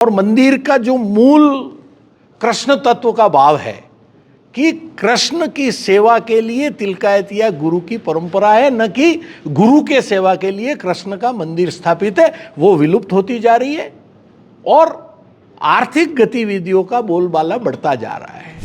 और मंदिर का जो मूल कृष्ण तत्व का भाव है कि कृष्ण की सेवा के लिए तिलकायत या गुरु की परंपरा है, न कि गुरु के सेवा के लिए कृष्ण का मंदिर स्थापित है, वो विलुप्त होती जा रही है और आर्थिक गतिविधियों का बोलबाला बढ़ता जा रहा है।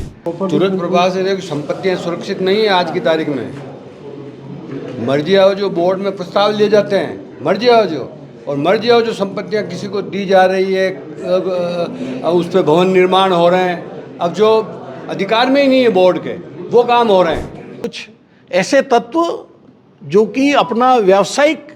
तुरंत प्रभाव से देखो, संपत्तियां सुरक्षित नहीं है आज की तारीख में। मर्जी आओ जो बोर्ड में प्रस्ताव लिए जाते हैं, मर्जी आओ जो, और मर्जी आओ जो संपत्तियां किसी को दी जा रही है, अब उस पर भवन निर्माण हो रहे हैं, अब जो अधिकार में ही नहीं है बोर्ड के, वो काम हो रहे हैं। कुछ ऐसे तत्व जो कि अपना व्यावसायिक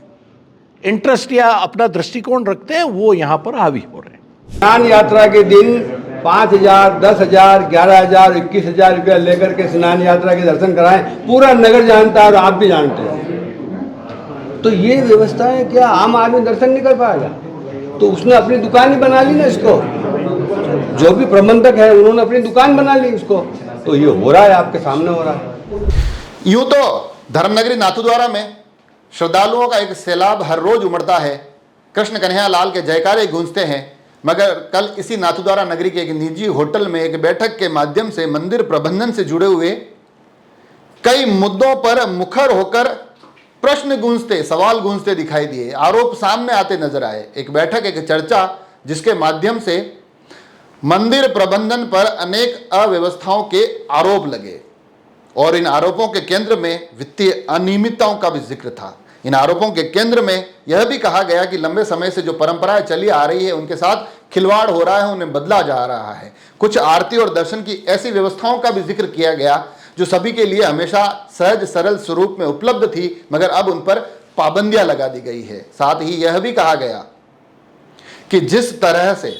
इंटरेस्ट या अपना दृष्टिकोण रखते हैं, वो यहाँ पर हावी हो रहे हैं। स्नान यात्रा के दिन 5,000, 10,000, 11,000, 21,000 रुपया लेकर के स्नान यात्रा के दर्शन कराएं, पूरा नगर जानता है और आप भी जानते हैं। तो ये व्यवस्था है, क्या आम आदमी दर्शन नहीं कर पाएगा? तो उसने अपनी दुकान ही बना ली ना, इसको जो भी प्रबंधक है उन्होंने अपनी दुकान बना ली इसको। तो ये हो रहा है, आपके सामने हो रहा है। यूं तो धर्मनगरी नाथद्वारा में श्रद्धालुओं का एक सैलाब हर रोज उमड़ता है, कृष्ण कन्हैया लाल के जयकारे गूंजते हैं, मगर कल इसी नाथद्वारा नगरी के एक निजी होटल में एक बैठक के माध्यम से मंदिर प्रबंधन से जुड़े हुए कई मुद्दों पर मुखर होकर प्रश्न गूंजते, सवाल गूंजते दिखाई दिए, आरोप सामने आते नजर आए। एक बैठक, एक चर्चा जिसके माध्यम से मंदिर प्रबंधन पर अनेक अव्यवस्थाओं के आरोप लगे और इन आरोपों के केंद्र में वित्तीय अनियमितताओं का भी जिक्र था। इन आरोपों के केंद्र में यह भी कहा गया कि लंबे समय से जो परंपराएं चली आ रही है उनके साथ खिलवाड़ हो रहा है, उन्हें बदला जा रहा है। कुछ आरती और दर्शन की ऐसी व्यवस्थाओं का भी जिक्र किया गया जो सभी के लिए हमेशा सहज सरल स्वरूप में उपलब्ध थी, मगर अब उन पर पाबंदियां लगा दी गई है। साथ ही यह भी कहा गया कि जिस तरह से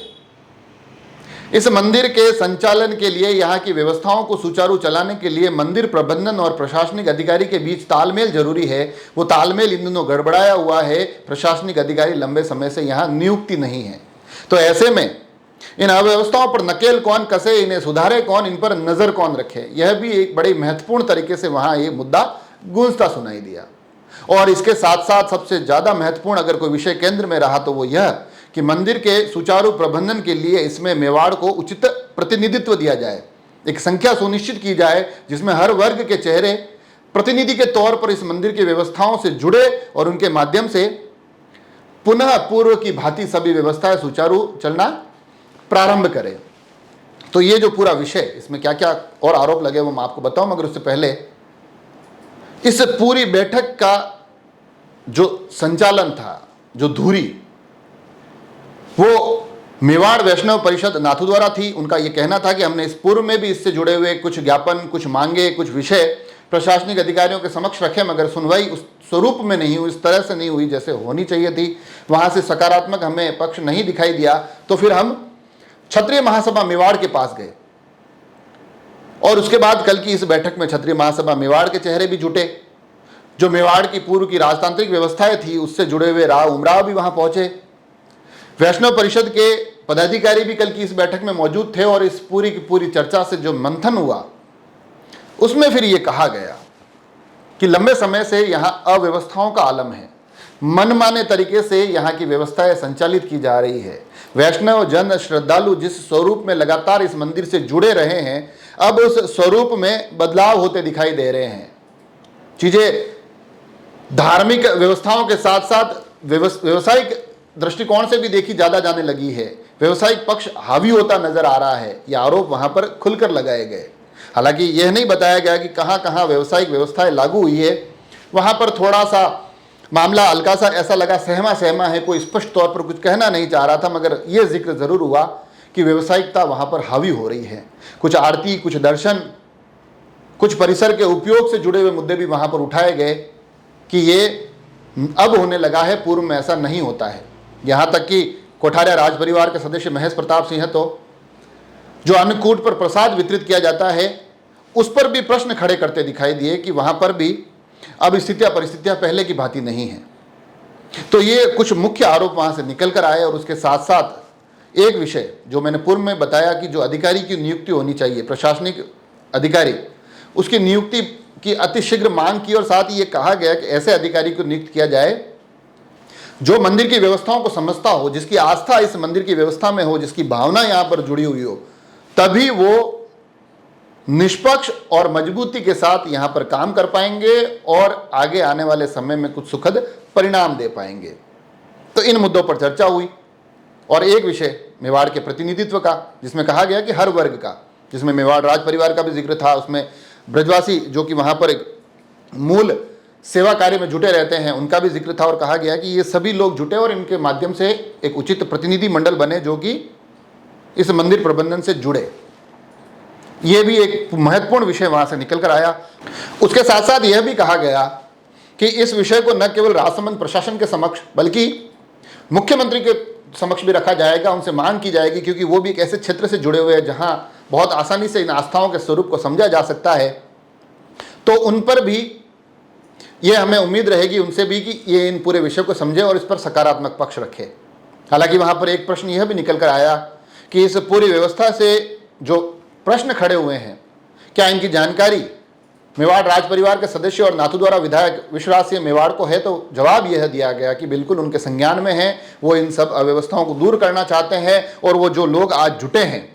इस मंदिर के संचालन के लिए, यहाँ की व्यवस्थाओं को सुचारू चलाने के लिए मंदिर प्रबंधन और प्रशासनिक अधिकारी के बीच तालमेल जरूरी है, वो तालमेल इन दिनों गड़बड़ाया हुआ है। प्रशासनिक अधिकारी लंबे समय से यहाँ नियुक्ति नहीं है। तो ऐसे में इन अव्यवस्थाओं पर नकेल कौन कसे, इन्हें सुधारे कौन, इन पर नजर कौन रखे, यह भी एक बड़ी महत्वपूर्ण तरीके से वहां ये मुद्दा गूंजता सुनाई दिया। और इसके साथ साथ सबसे ज्यादा महत्वपूर्ण अगर कोई विषय केंद्र में रहा तो वो यह कि मंदिर के सुचारू प्रबंधन के लिए इसमें मेवाड़ को उचित प्रतिनिधित्व दिया जाए, एक संख्या सुनिश्चित की जाए जिसमें हर वर्ग के चेहरे प्रतिनिधि के तौर पर इस मंदिर की व्यवस्थाओं से जुड़े और उनके माध्यम से पुनः पूर्व की भांति सभी व्यवस्थाएं सुचारू चलना प्रारंभ करें। तो ये जो पूरा विषय, इसमें क्या क्या और आरोप लगे वो मैं आपको बताऊं, मगर उससे पहले इस पूरी बैठक का जो संचालन था, जो धुरी, वो मेवाड़ वैष्णव परिषद नाथद्वारा थी। उनका ये कहना था कि हमने इस पूर्व में भी इससे जुड़े हुए कुछ ज्ञापन, कुछ मांगे, कुछ विषय प्रशासनिक अधिकारियों के समक्ष रखे, मगर सुनवाई उस स्वरूप में नहीं हुई, इस तरह से नहीं हुई जैसे होनी चाहिए थी। वहां से सकारात्मक हमें पक्ष नहीं दिखाई दिया। तो फिर हम क्षत्रिय महासभा मेवाड़ के पास गए और उसके बाद कल की इस बैठक में क्षत्रिय महासभा मेवाड़ के चेहरे भी जुटे। जो मेवाड़ की पूर्व की राजतांत्रिक व्यवस्थाएं थी उससे जुड़े हुए राव उमराव भी वहां पहुंचे। वैष्णव परिषद के पदाधिकारी भी कल की इस बैठक में मौजूद थे और इस पूरी की पूरी चर्चा से जो मंथन हुआ उसमें फिर ये कहा गया कि लंबे समय से यहां अव्यवस्थाओं का आलम है, मनमाने तरीके से यहाँ की व्यवस्थाएं संचालित की जा रही है। वैष्णव जन श्रद्धालु जिस स्वरूप में लगातार इस मंदिर से जुड़े रहे हैं, अब उस स्वरूप में बदलाव होते दिखाई दे रहे हैं। चीजें धार्मिक व्यवस्थाओं के साथ साथ व्यवसायिक दृष्टिकोण से भी देखी ज्यादा जाने लगी है। व्यवसायिक पक्ष हावी होता नजर आ रहा है। ये आरोप वहां पर खुलकर लगाए गए। हालांकि यह नहीं बताया गया कि कहां कहां व्यावसायिक व्यवस्थाएं लागू हुई है। वहां पर थोड़ा सा मामला हल्का सा ऐसा लगा, सहमा सहमा है, कोई स्पष्ट तौर पर कुछ कहना नहीं चाह रहा था, मगर यह जिक्र जरूर हुआ कि व्यवसायिकता वहां पर हावी हो रही है। कुछ आरती, कुछ दर्शन, कुछ परिसर के उपयोग से जुड़े हुए मुद्दे भी वहां पर उठाए गए कि ये अब होने लगा है, पूर्व में ऐसा नहीं होता है। यहां तक कि कोठारिया राज परिवार के सदस्य महेश प्रताप सिंह तो जो अन्नकूट पर प्रसाद वितरित किया जाता है उस पर भी प्रश्न खड़े करते दिखाई दिए कि वहां पर भी अब स्थितियां परिस्थितियां पहले की भांति नहीं है। तो ये कुछ मुख्य आरोप वहां से निकल कर आए। और उसके साथ साथ एक विषय जो मैंने पूर्व में बताया कि जो अधिकारी की नियुक्ति होनी चाहिए, प्रशासनिक अधिकारी, उसकी नियुक्ति की अतिशीघ्र मांग की और साथ ही ये कहा गया कि ऐसे अधिकारी को नियुक्त किया जाए जो मंदिर की व्यवस्थाओं को समझता हो, जिसकी आस्था इस मंदिर की व्यवस्था में हो, जिसकी भावना यहां पर जुड़ी हुई हो, तभी वो निष्पक्ष और मजबूती के साथ यहां पर काम कर पाएंगे और आगे आने वाले समय में कुछ सुखद परिणाम दे पाएंगे। तो इन मुद्दों पर चर्चा हुई और एक विषय मेवाड़ के प्रतिनिधित्व का, जिसमें कहा गया कि हर वर्ग का, जिसमें मेवाड़ राज परिवार का भी जिक्र था, उसमें ब्रजवासी जो कि वहां पर एक मूल सेवा कार्य में जुटे रहते हैं उनका भी जिक्र था और कहा गया कि ये सभी लोग जुटे और इनके माध्यम से एक उचित प्रतिनिधि मंडल बने जो कि इस मंदिर प्रबंधन से जुड़े। ये भी एक महत्वपूर्ण विषय वहां से निकल कर आया। उसके साथ साथ यह भी कहा गया कि इस विषय को न केवल राजसमंद प्रशासन के समक्ष बल्कि मुख्यमंत्री के समक्ष भी रखा जाएगा, उनसे मांग की जाएगी, क्योंकि वो भी एक ऐसे क्षेत्र से जुड़े हुए हैं जहां बहुत आसानी से इन आस्थाओं के स्वरूप को समझा जा सकता है। तो उन पर भी ये हमें उम्मीद रहेगी उनसे भी कि ये इन पूरे विषय को समझे और इस पर सकारात्मक पक्ष रखे। हालांकि वहां पर एक प्रश्न यह भी निकल कर आया कि इस पूरी व्यवस्था से जो प्रश्न खड़े हुए हैं, क्या इनकी जानकारी मेवाड़ राज परिवार के सदस्य और नाथद्वारा विधायक विश्वराज सिंह मेवाड़ को है? तो जवाब यह दिया गया कि बिल्कुल उनके संज्ञान में है, वो इन सब अव्यवस्थाओं को दूर करना चाहते हैं और वो जो लोग आज जुटे हैं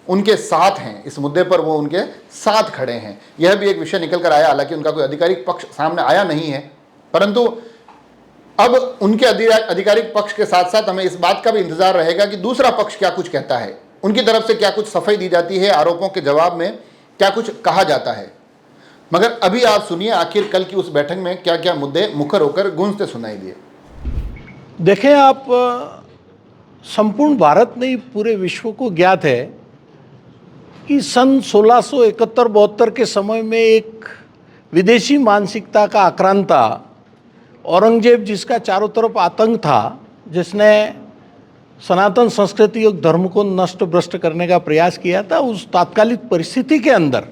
उनके साथ हैं, इस मुद्दे पर वो उनके साथ खड़े हैं। यह भी एक विषय निकल कर आया। हालांकि उनका कोई आधिकारिक पक्ष सामने आया नहीं है, परंतु अब उनके आधिकारिक पक्ष के साथ साथ हमें इस बात का भी इंतजार रहेगा कि दूसरा पक्ष क्या कुछ कहता है, उनकी तरफ से क्या कुछ सफाई दी जाती है, आरोपों के जवाब में क्या कुछ कहा जाता है। मगर अभी आप सुनिए आखिर कल की उस बैठक में क्या क्या मुद्दे मुखर होकर गूंजते सुनाई दिए। देखें आप, संपूर्ण भारत नहीं पूरे विश्व को ज्ञात है कि सन 1671-72 के समय में एक विदेशी मानसिकता का आक्रांता औरंगजेब, जिसका चारों तरफ आतंक था, जिसने सनातन संस्कृति और धर्म को नष्ट भ्रष्ट करने का प्रयास किया था, उस तात्कालिक परिस्थिति के अंदर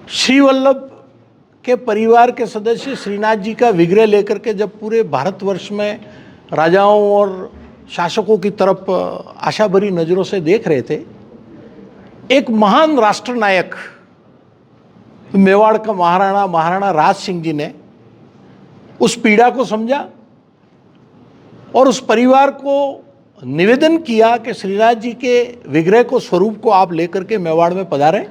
श्री वल्लभ के परिवार के सदस्य श्रीनाथ जी का विग्रह लेकर के जब पूरे भारतवर्ष में राजाओं और शासकों की तरफ आशा भरी नज़रों से देख रहे थे, एक महान राष्ट्रनायक मेवाड़ का महाराणा राज सिंह जी ने उस पीड़ा को समझा और उस परिवार को निवेदन किया कि श्रीनाथ जी के विग्रह को, स्वरूप को आप लेकर के मेवाड़ में पधारें।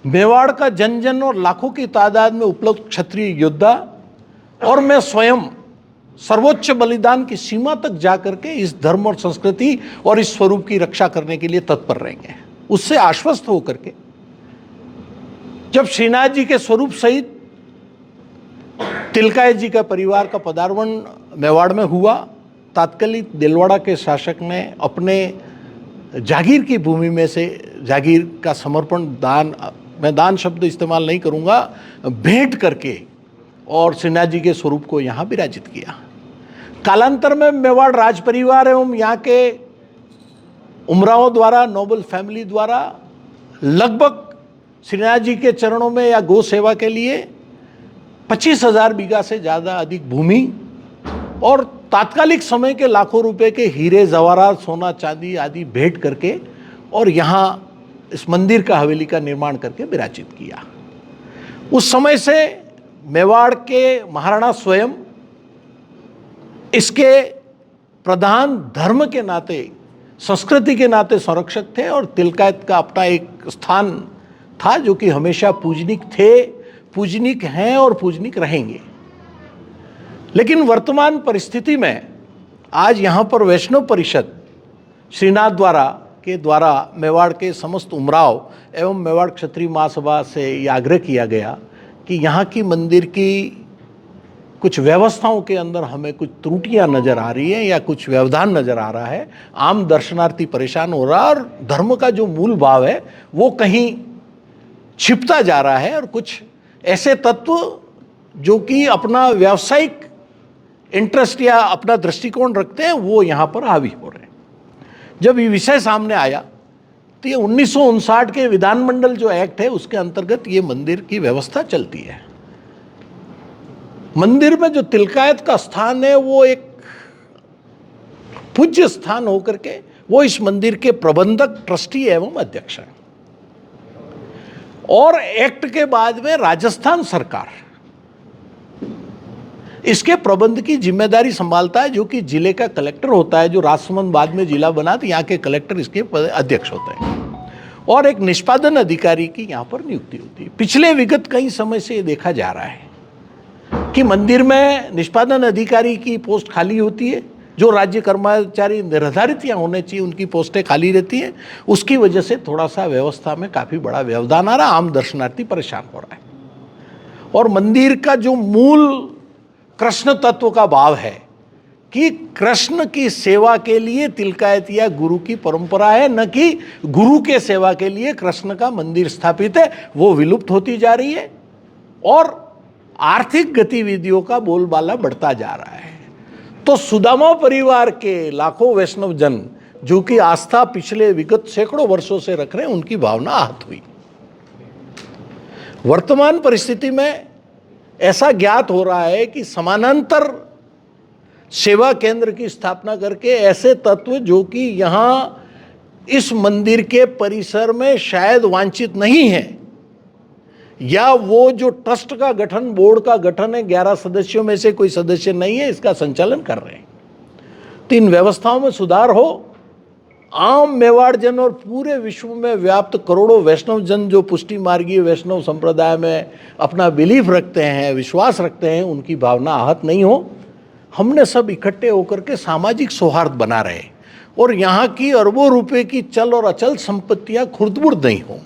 मेवाड़ का जन जन और लाखों की तादाद में उपलब्ध क्षत्रिय योद्धा और मैं स्वयं सर्वोच्च बलिदान की सीमा तक जाकर के इस धर्म और संस्कृति और इस स्वरूप की रक्षा करने के लिए तत्पर रहेंगे। उससे आश्वस्त होकर के जब श्रीनाथ जी के स्वरूप सहित तिलकायत जी का परिवार का पदार्पण मेवाड़ में हुआ, तात्कालिक दिलवाड़ा के शासक ने अपने जागीर की भूमि में से जागीर का समर्पण, दान, मैं दान शब्द इस्तेमाल नहीं करूंगा, भेंट करके और श्रीनाथ जी के स्वरूप को यहाँ विराजित किया। कालांतर में मेवाड़ राज परिवार एवं यहाँ के उमराव द्वारा, नोबल फैमिली द्वारा लगभग श्रीनाथ जी के चरणों में या गौ सेवा के लिए 25,000 बीघा से ज़्यादा अधिक भूमि और तात्कालिक समय के लाखों रुपए के हीरे जवाहरात, सोना चांदी आदि भेंट करके और यहाँ इस मंदिर का, हवेली का निर्माण करके विराजित किया। उस समय से मेवाड़ के महाराणा स्वयं इसके प्रधान धर्म के नाते, संस्कृति के नाते संरक्षक थे और तिलकायत का अपना एक स्थान था जो कि हमेशा पूजनीक थे, पूजनीक हैं और पूजनीक रहेंगे। लेकिन वर्तमान परिस्थिति में आज यहाँ पर वैष्णव परिषद श्रीनाथ द्वारा मेवाड़ के समस्त उमराव एवं मेवाड़ क्षत्रिय महासभा से यह आग्रह किया गया कि यहाँ की मंदिर की कुछ व्यवस्थाओं के अंदर हमें कुछ त्रुटियां नज़र आ रही हैं या कुछ व्यवधान नज़र आ रहा है, आम दर्शनार्थी परेशान हो रहा है और धर्म का जो मूल भाव है वो कहीं छिपता जा रहा है और कुछ ऐसे तत्व जो कि अपना व्यावसायिक इंटरेस्ट या अपना दृष्टिकोण रखते हैं वो यहाँ पर हावी हो रहे हैं। जब ये विषय सामने आया तो ये 1959 के विधानमंडल जो एक्ट है उसके अंतर्गत ये मंदिर की व्यवस्था चलती है। मंदिर में जो तिलकायत का स्थान है वो एक पूज्य स्थान होकर के वो इस मंदिर के प्रबंधक, ट्रस्टी एवं अध्यक्ष हैं। और एक्ट के बाद में राजस्थान सरकार इसके प्रबंध की जिम्मेदारी संभालता है जो कि जिले का कलेक्टर होता है, जो राजसमंद बाद में जिला बना तो यहाँ के कलेक्टर इसके अध्यक्ष होते हैं, और एक निष्पादन अधिकारी की यहाँ पर नियुक्ति होती है। पिछले विगत कई समय से ये देखा जा रहा है कि मंदिर में निष्पादन अधिकारी की पोस्ट खाली होती है, जो राज्य कर्मचारी निर्धारित यहाँ होने चाहिए उनकी पोस्टें खाली रहती हैं। उसकी वजह से थोड़ा सा व्यवस्था में काफ़ी बड़ा व्यवधान आ रहा है, आम दर्शनार्थी परेशान हो रहा है। और मंदिर का जो मूल कृष्ण तत्व का भाव है कि कृष्ण की सेवा के लिए तिलकायत या गुरु की परंपरा है, न कि गुरु के सेवा के लिए कृष्ण का मंदिर स्थापित है, वो विलुप्त होती जा रही है और आर्थिक गतिविधियों का बोलबाला बढ़ता जा रहा है। तो सुदामा परिवार के लाखों वैष्णव जन जो कि आस्था पिछले विगत सैकड़ों वर्षों से रख रहे हैं, उनकी भावना आहत हुई। वर्तमान परिस्थिति में ऐसा ज्ञात हो रहा है कि समानांतर सेवा केंद्र की स्थापना करके ऐसे तत्व जो कि यहाँ इस मंदिर के परिसर में शायद वांछित नहीं है, या वो जो ट्रस्ट का गठन, बोर्ड का गठन है, 11 सदस्यों में से कोई सदस्य नहीं है, इसका संचालन कर रहे हैं। तो इन व्यवस्थाओं में सुधार हो, आम मेवाड़ जन और पूरे विश्व में व्याप्त करोड़ों वैष्णव जन जो पुष्टि मार्गीय वैष्णव संप्रदाय में अपना बिलीफ रखते हैं, विश्वास रखते हैं, उनकी भावना आहत नहीं हो। हमने सब इकट्ठे होकर के सामाजिक सौहार्द बना रहे और यहाँ की अरबों रुपए की चल और अचल संपत्तियाँ खुर्द-बुर्द नहीं हो,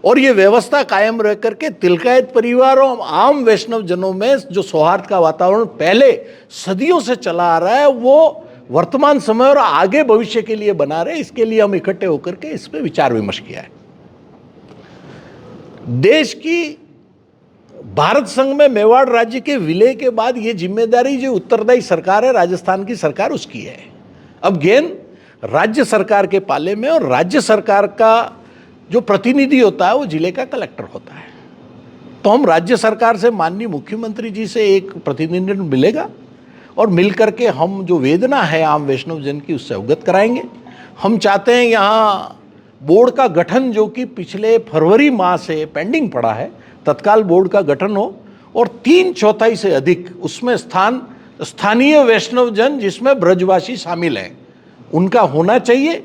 और ये व्यवस्था कायम रह करके तिलकायत परिवार और आम वैष्णव जनों में जो सौहार्द का वातावरण पहले सदियों से चला आ रहा है, वो वर्तमान समय और आगे भविष्य के लिए बना रहे। इसके लिए हम इकट्ठे होकर के इस पर विचार विमर्श किया है। देश की भारत संघ में मेवाड़ राज्य के विलय के बाद ये जिम्मेदारी जो उत्तरदायी सरकार है, राजस्थान की सरकार, उसकी है। अब गेंद राज्य सरकार के पाले में, और राज्य सरकार का जो प्रतिनिधि होता है वो जिले का कलेक्टर होता है। तो हम राज्य सरकार से माननीय मुख्यमंत्री जी से एक प्रतिनिधित्व मिलेगा और मिल करके हम जो वेदना है आम वैष्णव जन की उससे अवगत कराएंगे। हम चाहते हैं यहाँ बोर्ड का गठन जो कि पिछले फरवरी माह से पेंडिंग पड़ा है, तत्काल बोर्ड का गठन हो और 3/4 से अधिक उसमें स्थानीय वैष्णव जन जिसमें ब्रजवासी शामिल हैं उनका होना चाहिए।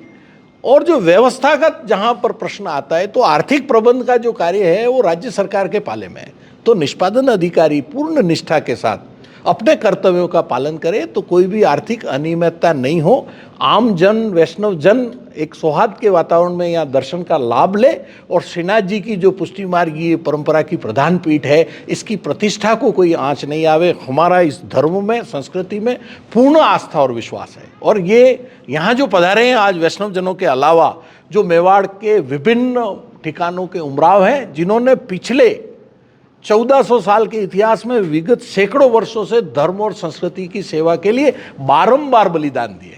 और जो व्यवस्थागत जहाँ पर प्रश्न आता है, तो आर्थिक प्रबंध का जो कार्य है वो राज्य सरकार के पाले में है। तो निष्पादन अधिकारी पूर्ण निष्ठा के साथ अपने कर्तव्यों का पालन करे तो कोई भी आर्थिक अनियमितता नहीं हो, आम जन वैष्णव जन एक सौहार्द के वातावरण में यहाँ दर्शन का लाभ ले, और श्रीनाथ जी की जो पुष्टि मार्गीय परंपरा की प्रधान पीठ है, इसकी प्रतिष्ठा को कोई आंच नहीं आवे। हमारा इस धर्म में, संस्कृति में पूर्ण आस्था और विश्वास है। और ये यहाँ जो पधारे हैं आज वैष्णव जनों के अलावा जो मेवाड़ के विभिन्न ठिकानों के उमराव हैं, जिन्होंने पिछले 1400 साल के इतिहास में विगत सैकड़ों वर्षों से धर्म और संस्कृति की सेवा के लिए बारंबार बलिदान दिए,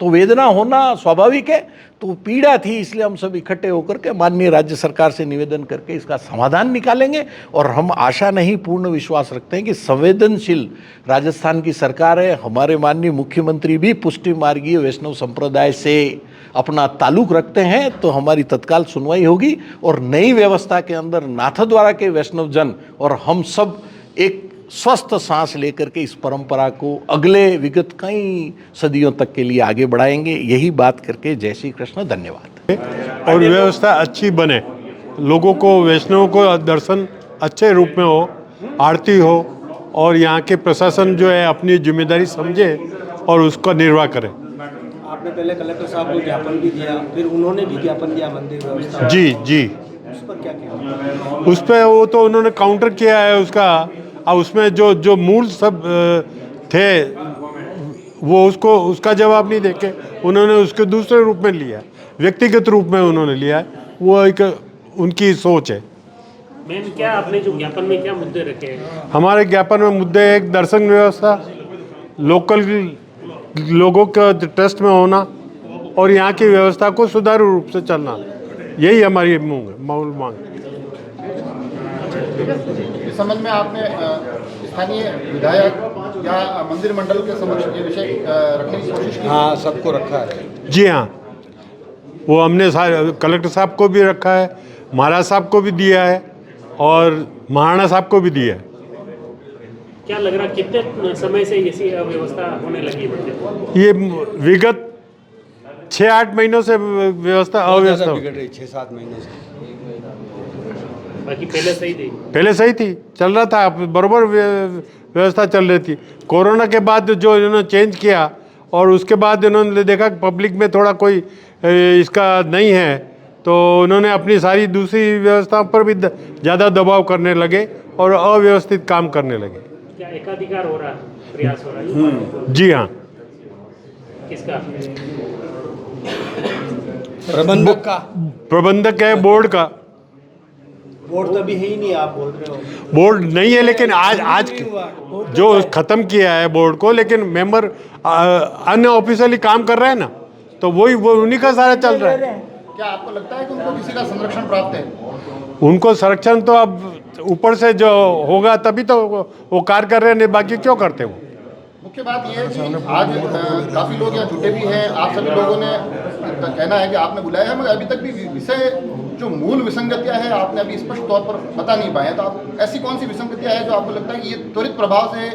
तो वेदना होना स्वाभाविक है। तो पीड़ा थी, इसलिए हम सब इकट्ठे होकर के माननीय राज्य सरकार से निवेदन करके इसका समाधान निकालेंगे। और हम आशा नहीं, पूर्ण विश्वास रखते हैं कि संवेदनशील राजस्थान की सरकार है। हमारे माननीय मुख्यमंत्री भी पुष्टि मार्गीय वैष्णव संप्रदाय से अपना ताल्लुक रखते हैं, तो हमारी तत्काल सुनवाई होगी और नई व्यवस्था के अंदर नाथद्वारा के वैष्णव जन और हम सब एक स्वस्थ सांस लेकर के इस परंपरा को अगले विगत कई सदियों तक के लिए आगे बढ़ाएंगे। यही बात करके जय श्री कृष्ण, धन्यवाद। और व्यवस्था अच्छी बने, लोगों को, वैष्णवों को दर्शन अच्छे रूप में हो, आरती हो, और यहाँ के प्रशासन जो है अपनी जिम्मेदारी समझे और उसका निर्वाह करे। आपने पहले कलेक्टर साहब को ज्ञापन भी दिया, फिर उन्होंने भी ज्ञापन दिया मंदिर व्यवस्था। जी जी, उस पर क्या किया? उस पर वो तो उन्होंने काउंटर किया है उसका, और उसमें जो मूल सब थे वो उसका जवाब नहीं देके उन्होंने उसके दूसरे रूप में लिया, व्यक्तिगत रूप में उन्होंने लिया है। वो एक उनकी सोच है। मैम, क्या आपने जो ज्ञापन में क्या मुद्दे रखे हैं? हमारे ज्ञापन में मुद्दे एक दर्शन व्यवस्था, लोकल लोगों का ट्रस्ट में होना और यहाँ की व्यवस्था को सुचारू रूप से चलना, यही हमारी मूल मांग। इस संबंध में आपने स्थानीय विधायक या मंदिर मंडल के समक्ष ये विषय रखने की कोशिश की? हाँ, सबको रखा है। जी हाँ, वो हमने कलेक्टर साहब को भी रखा है, महाराज साहब को भी दिया है और महाराणा साहब को भी दिया है। क्या लग रहा कितने समय से ऐसी अव्यवस्था होने लगी मंदिर? ये विगत 6-8 महीनों से व्यवस्था अव्यवस्था बिगड़ रही 6-7 महीनों से। बाकी पहले सही थी। पहले सही थी, चल रहा था बराबर व्यवस्था चल रही थी। कोरोना के बाद जो इन्होंने चेंज किया और उसके बाद इन्होंने देखा कि पब्लिक में थोड़ा कोई इसका नहीं है, तो उन्होंने अपनी सारी दूसरी व्यवस्थाओं पर भी ज़्यादा दबाव करने लगे और अव्यवस्थित काम करने लगे। क्या एकाधिकार हो रहा है, प्रयास हो रहा है? जी हाँ, किसका? प्रबंधक है, बोर्ड का। बोर्ड तो अभी है ही नहीं, आप बोल रहे हो। बोर्ड नहीं है, लेकिन आज जो ख़त्म किया है बोर्ड को, लेकिन मेंबर अन्य ऑफिशियली काम कर रहे हैं ना, तो वो उन्हीं का सारा चल रहा है। क्या आपको लगता है कि उनको किसी का संरक्षण प्राप्त है? उनको संरक्षण तो अब ऊपर से जो होगा तभी तो वो कार्य कर रहे हैं, नहीं बाकी क्यों करते वो। मुख्य बात यह है कि आज काफ़ी लोग यहाँ जुटे भी हैं। आप सभी लोगों ने कहना है कि आपने बुलाया है, मगर अभी तक भी विषय जो मूल विसंगतियाँ हैं आपने अभी स्पष्ट तौर पर बता नहीं पाए हैं। तो आप ऐसी कौन सी विसंगतियाँ हैं जो आपको लगता है कि ये त्वरित प्रभाव से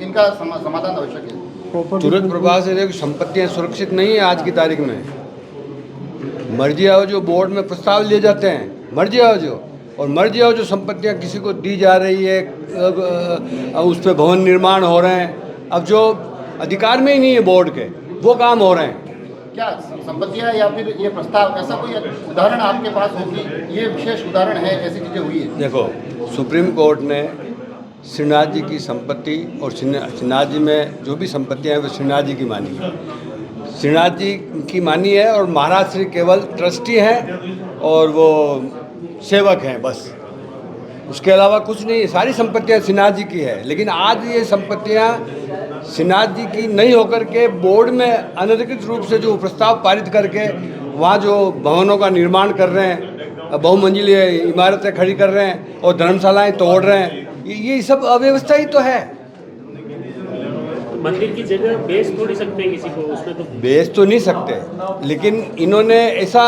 इनका समाधान आवश्यक है? तुरंत प्रभाव से देखो, संपत्तियां सुरक्षित नहीं है आज की तारीख में। मर्जी आओ जो बोर्ड में प्रस्ताव लिए जाते हैं, मर्जी आओ जो, और मर्जी आओ जो संपत्तियां किसी को दी जा रही है, उस पर भवन निर्माण हो रहे हैं। अब जो अधिकार में ही नहीं है बोर्ड के, वो काम हो रहे हैं। क्या संपत्तियां या फिर ये प्रस्ताव, ऐसा कोई उदाहरण आपके पास हो कि ये विशेष उदाहरण है, ऐसी चीज़ें हुई है? देखो, सुप्रीम कोर्ट ने श्रीनाथ जी की संपत्ति और श्रीनाथ जी में जो भी संपत्तियां हैं वो श्रीनाथ जी की मानी है, श्रीनाथ जी की मानी है, और महाराज श्री केवल ट्रस्टी हैं और वो सेवक हैं, बस उसके अलावा कुछ नहीं है। सारी संपत्तियां श्रीनाथ जी की है, लेकिन आज ये संपत्तियां श्रीनाथ जी की नहीं होकर के बोर्ड में अनधिकृत रूप से जो प्रस्ताव पारित करके वहाँ जो भवनों का निर्माण कर रहे हैं, बहुमंजिली इमारतें खड़ी कर रहे हैं और धर्मशालाएं तोड़ रहे हैं, ये सब अव्यवस्था ही तो है। मंदिर की जगह बेच थोड़ी सकते हैं किसी को, उसमें तो बेच तो नहीं सकते, लेकिन इन्होंने ऐसा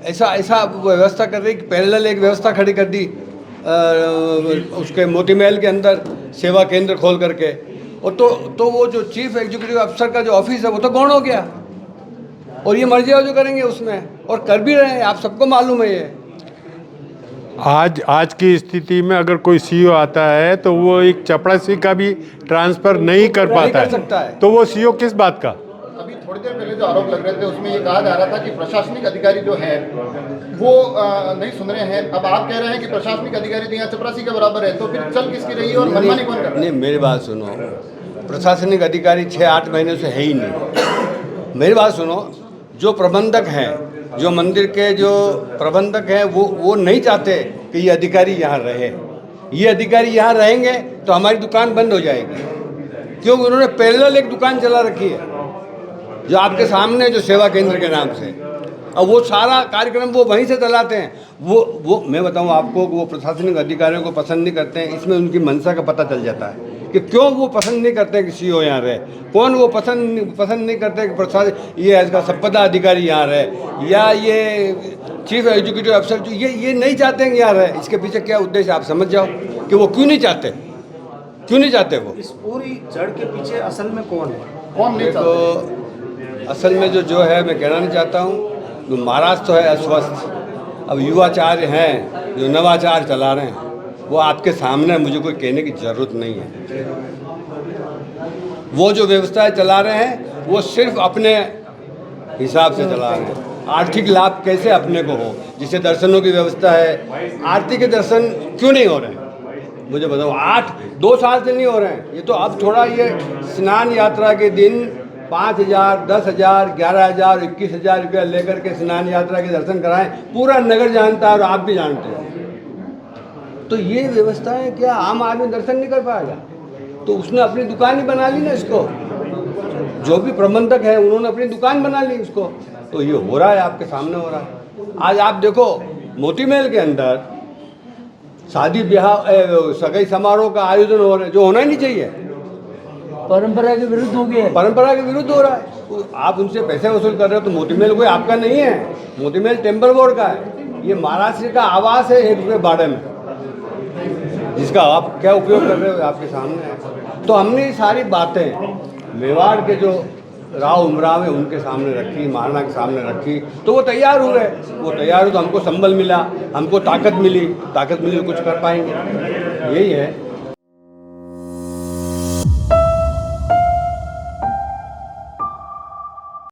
ऐसा ऐसा व्यवस्था कर रही कि पैरेलल एक व्यवस्था खड़ी कर दी उसके मोती महल के अंदर सेवा केंद्र खोल करके, और तो वो जो चीफ एग्जीक्यूटिव अफसर का जो ऑफिस है वो तो गौण हो गया, और ये मर्जी जो करेंगे उसमें, और कर भी रहे हैं, आप सबको मालूम है ये। आज की स्थिति में अगर कोई सीईओ आता है तो वो एक चपरासी का भी ट्रांसफर नहीं कर पाता है, तो वो सीईओ किस बात का? अभी थोड़ी देर पहले जो आरोप लग रहे थे उसमें ये कहा जा रहा था कि प्रशासनिक अधिकारी जो है वो नहीं सुन रहे हैं। अब आप कह रहे हैं कि प्रशासनिक अधिकारी तो यहाँ चपरासी के बराबर है, तो फिर चल किसकी रही है और मनमानी कौन कर रहा है? नहीं, मेरी बात सुनो, प्रशासनिक अधिकारी 6-8 महीने से है ही नहीं। मेरी बात सुनो, जो प्रबंधक हैं, जो मंदिर के जो प्रबंधक हैं, वो नहीं चाहते कि ये अधिकारी यहाँ रहे। ये अधिकारी यहाँ रहेंगे तो हमारी दुकान बंद हो जाएगी, क्योंकि उन्होंने पैरेलल एक दुकान चला रखी है जो आपके सामने, जो सेवा केंद्र के नाम से, और वो सारा कार्यक्रम वो वहीं से चलाते हैं। वो मैं बताऊँ आपको कि वो प्रशासनिक अधिकारियों को पसंद नहीं करते हैं, इसमें उनकी मंशा का पता चल जाता है कि क्यों वो पसंद नहीं करते कि सीईओ यहाँ रहे, कौन वो पसंद नहीं करते कि प्रशासन ये इसका संपदा अधिकारी यहाँ रहे, या ये चीफ एग्जीक्यूटिव अफसर जो ये नहीं चाहते हैं यहाँ रहे। इसके पीछे क्या उद्देश्य आप समझ जाओ कि वो क्यों नहीं चाहते वो। इस पूरी जड़ के पीछे असल में कौन नहीं तो असल में जो है, मैं कहना नहीं चाहता हूँ, तो महाराज तो है अस्वस्थ। अब युवाचार्य हैं जो नवाचार चला रहे हैं, वो आपके सामने, मुझे कोई कहने की ज़रूरत नहीं है। वो जो व्यवस्थाएं चला रहे हैं वो सिर्फ अपने हिसाब से चला रहे हैं। आर्थिक लाभ कैसे अपने को हो, जिससे दर्शनों की व्यवस्था है, आरती के दर्शन क्यों नहीं हो रहे हैं मुझे बताओ। 2 साल से नहीं हो रहे हैं। ये तो अब थोड़ा, ये स्नान यात्रा के दिन 5,000, 10,000, 11,000, 21,000 रुपया लेकर के स्नान यात्रा के दर्शन कराएं, पूरा नगर जानता है और आप भी जानते हैं। तो ये व्यवस्थाएं क्या आम आदमी दर्शन नहीं कर पाएगा? तो उसने अपनी दुकान ही बना ली ना इसको, जो भी प्रबंधक है उन्होंने अपनी दुकान बना ली इसको। तो ये हो रहा है, आपके सामने हो रहा है। आज आप देखो, मोती महल के अंदर शादी ब्याह सगाई समारोह का आयोजन हो रहा है, जो होना ही नहीं चाहिए, परंपरा के विरुद्ध हो गया, परंपरा के विरुद्ध हो रहा है। तो आप उनसे पैसे वसूल कर रहे हो, तो मोती महल कोई आपका नहीं है, मोती महल टेम्पल बोर्ड का है। ये महाराष्ट्र का आवास है एक रुपये भाड़े में। जिसका आप क्या उपयोग कर रहे हो आपके सामने है। तो हमने ये सारी बातें मेवाड़ के जो राव उमराव है उनके सामने रखी, महाराणा के सामने रखी, तो वो तैयार हुए। वो तैयार हुए तो हमको संबल मिला, हमको ताकत मिली तो कुछ कर पाएंगे। यही है।